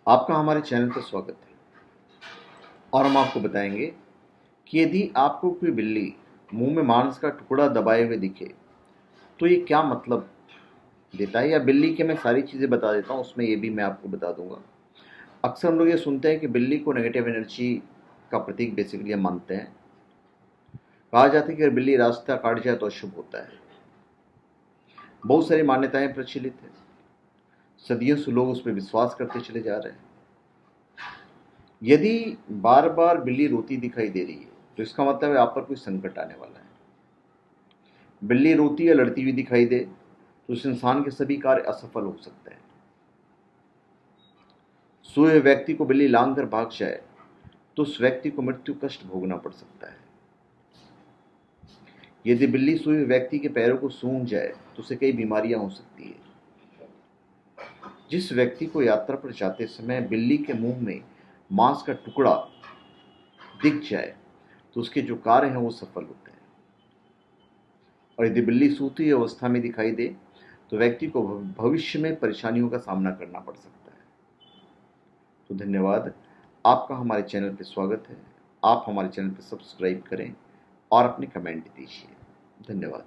आपका हमारे चैनल पर स्वागत है। और हम आपको बताएंगे कि यदि आपको कोई बिल्ली मुंह में मांस का टुकड़ा दबाए हुए दिखे तो ये क्या मतलब देता है, या बिल्ली के मैं सारी चीज़ें बता देता हूँ, उसमें ये भी मैं आपको बता दूंगा। अक्सर हम लोग ये सुनते हैं कि बिल्ली को नेगेटिव एनर्जी का प्रतीक बेसिकली हम मानते हैं। कहा जाता है कि अगर बिल्ली रास्ता काट जाए तो अशुभ होता है। बहुत सारी मान्यताएं प्रचलित हैं। सदियों से लोग उस पर विश्वास करते चले जा रहे हैं। यदि बार बार बिल्ली रोती दिखाई दे रही है तो इसका मतलब है आप पर कोई संकट आने वाला है। बिल्ली रोती या लड़ती हुई दिखाई दे तो उस इंसान के सभी कार्य असफल हो सकते हैं। सोए हुए व्यक्ति को बिल्ली लांग कर भाग जाए तो उस व्यक्ति को मृत्यु कष्ट भोगना पड़ सकता है। यदि बिल्ली सोए हुए व्यक्ति के पैरों को सूंघ जाए तो उसे कई बीमारियां हो सकती है। जिस व्यक्ति को यात्रा पर जाते समय बिल्ली के मुंह में मांस का टुकड़ा दिख जाए तो उसके जो कार्य हैं वो सफल होते हैं। और यदि बिल्ली सूती अवस्था में दिखाई दे तो व्यक्ति को भविष्य में परेशानियों का सामना करना पड़ सकता है। तो धन्यवाद। आपका हमारे चैनल पर स्वागत है। आप हमारे चैनल पर सब्सक्राइब करें और अपने कमेंट दीजिए। धन्यवाद।